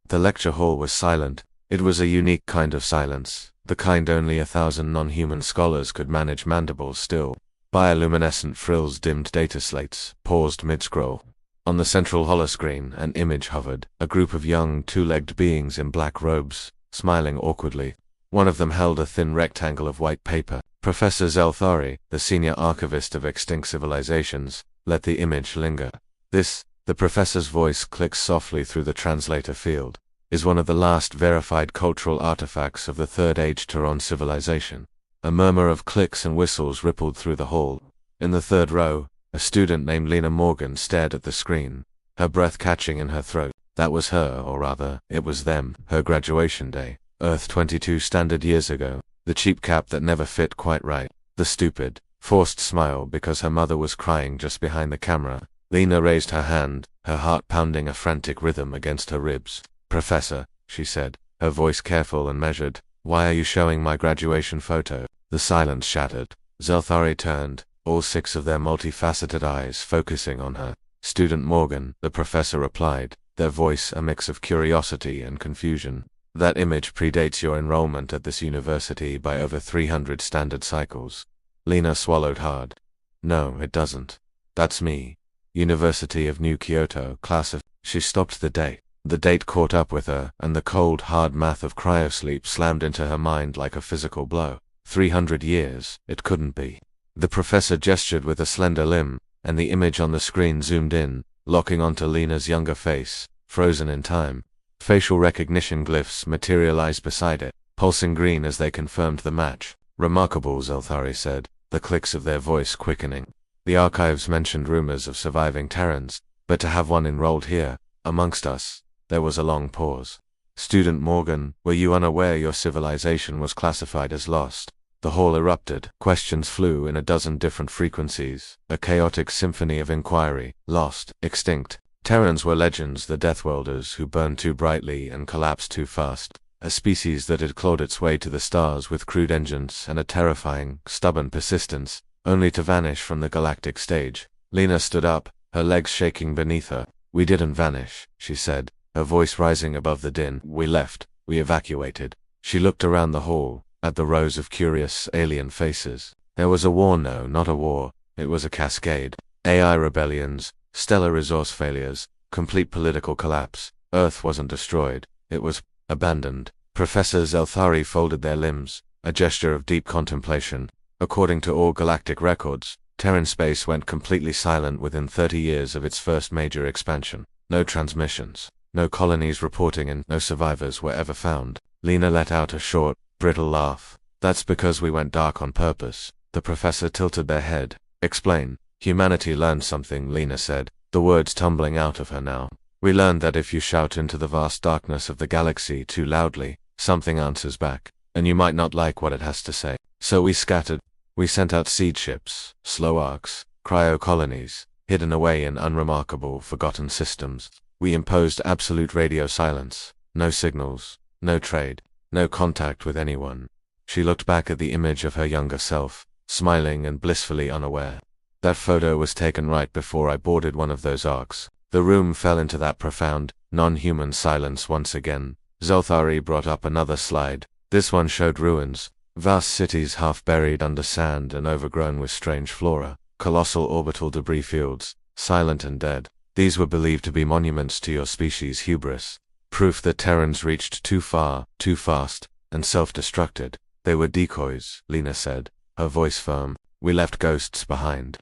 The lecture hall was silent. It was a unique kind of silence, the kind only 1,000 non-human scholars could manage. Mandibles still. Bioluminescent frills dimmed data slates, paused mid-scroll. On the central holoscreen, an image hovered, a group of young, two-legged beings in black robes, smiling awkwardly. One of them held a thin rectangle of white paper. Professor Zelthari, the senior archivist of extinct civilizations, let the image linger. This, the professor's voice clicks softly through the translator field, is one of the last verified cultural artifacts of the Third Age Terran civilization. A murmur of clicks and whistles rippled through the hall. In the third row, a student named Lena Morgan stared at the screen, her breath catching in her throat. That was her, or rather, it was them, her graduation day. Earth 22 standard years ago. The cheap cap that never fit quite right. The stupid, forced smile because her mother was crying just behind the camera. Lena raised her hand, her heart pounding a frantic rhythm against her ribs. "Professor," she said, her voice careful and measured, "why are you showing my graduation photo?" The silence shattered. Zelthari turned, all 6 of their multifaceted eyes focusing on her. "Student Morgan," the professor replied, their voice a mix of curiosity and confusion. "That image predates your enrollment at this university by over 300 standard cycles." Lena swallowed hard. "No, it doesn't. That's me. University of New Kyoto, class of..." She stopped the date. The date caught up with her, and the cold, hard math of cryo-sleep slammed into her mind like a physical blow. 300 years, it couldn't be. The professor gestured with a slender limb, and the image on the screen zoomed in, locking onto Lena's younger face, frozen in time. Facial recognition glyphs materialized beside it, pulsing green as they confirmed the match. "Remarkable," Zelthari said, the clicks of their voice quickening. "The archives mentioned rumors of surviving Terrans, but to have one enrolled here, amongst us..." There was a long pause. "Student Morgan, were you unaware your civilization was classified as lost?" The hall erupted. Questions flew in a dozen different frequencies, a chaotic symphony of inquiry. Lost, extinct. Terrans were legends, the deathworlders who burned too brightly and collapsed too fast. A species that had clawed its way to the stars with crude engines and a terrifying, stubborn persistence, only to vanish from the galactic stage. Lena stood up, her legs shaking beneath her. "We didn't vanish," she said, her voice rising above the din. "We left. We evacuated." She looked around the hall, at the rows of curious, alien faces. There was a war. No, not a war. It was a cascade. AI rebellions, stellar resource failures, complete political collapse. Earth wasn't destroyed. It was abandoned. Professor Zelthari folded their limbs, a gesture of deep contemplation. According to all galactic records, Terran space went completely silent within 30 years of its first major expansion. No transmissions, no colonies reporting, and no survivors were ever found. Lena let out a short, brittle laugh. "That's because we went dark on purpose." The professor tilted their head. "Explain." "Humanity learned something," Lena said, the words tumbling out of her now. "We learned that if you shout into the vast darkness of the galaxy too loudly, something answers back, and you might not like what it has to say. So we scattered. We sent out seed ships, slow arcs, cryo-colonies, hidden away in unremarkable, forgotten systems. We imposed absolute radio silence. No signals, no trade, no contact with anyone." She looked back at the image of her younger self, smiling and blissfully unaware. "That photo was taken right before I boarded one of those arcs." The room fell into that profound, non-human silence once again. Zelthari brought up another slide. This one showed ruins, vast cities half buried under sand and overgrown with strange flora, colossal orbital debris fields, silent and dead. These were believed to be monuments to your species' hubris, proof that Terrans reached too far, too fast, and self-destructed. "They were decoys," Lena said, her voice firm. "We left ghosts behind.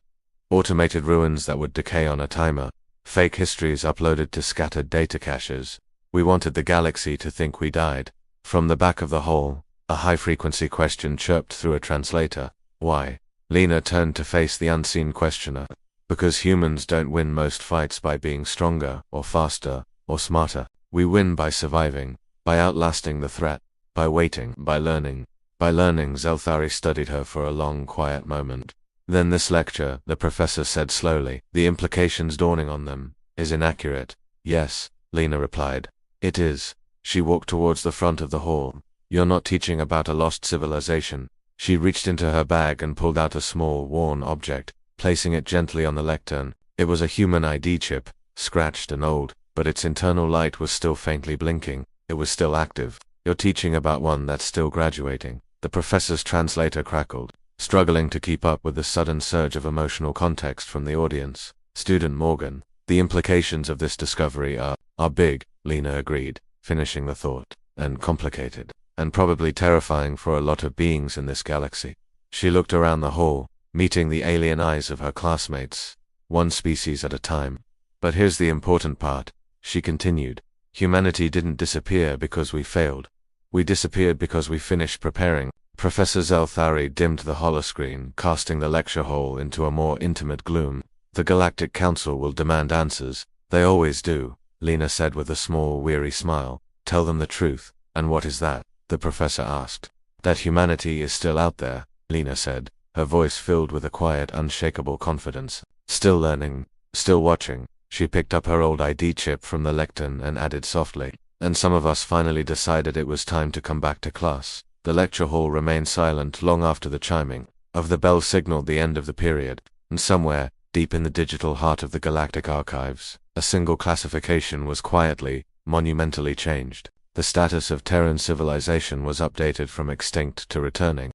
Automated ruins that would decay on a timer. Fake histories uploaded to scattered data caches. We wanted the galaxy to think we died." From the back of the hall, a high-frequency question chirped through a translator. "Why?" Lena turned to face the unseen questioner. "Because humans don't win most fights by being stronger, or faster, or smarter. We win by surviving, by outlasting the threat, by waiting, by learning." By learning, Zelthari studied her for a long, quiet moment. "Then this lecture," the professor said slowly, the implications dawning on them, "is inaccurate." "Yes," Lena replied. "It is." She walked towards the front of the hall. "You're not teaching about a lost civilization." She reached into her bag and pulled out a small, worn object, placing it gently on the lectern. It was a human ID chip, scratched and old, but its internal light was still faintly blinking. It was still active. You're teaching about one that's still graduating. The professor's translator crackled, struggling to keep up with the sudden surge of emotional context from the audience. Student Morgan, the implications of this discovery are big, Lena agreed, finishing the thought, and complicated, and probably terrifying for a lot of beings in this galaxy. She looked around the hall, meeting the alien eyes of her classmates, one species at a time. But here's the important part, she continued. Humanity didn't disappear because we failed. We disappeared because we finished preparing. Professor Zelthari dimmed the holoscreen, casting the lecture hall into a more intimate gloom. The Galactic Council will demand answers. They always do, Lena said with a small, weary smile. Tell them the truth. And what is that? The professor asked. That humanity is still out there, Lena said, her voice filled with a quiet, unshakable confidence. Still learning, still watching. She picked up her old ID chip from the lectern and added softly. And some of us finally decided it was time to come back to class. The lecture hall remained silent long after the chiming of the bell signaled the end of the period, and somewhere, deep in the digital heart of the galactic archives, a single classification was quietly, monumentally changed. The status of Terran civilization was updated from extinct to returning.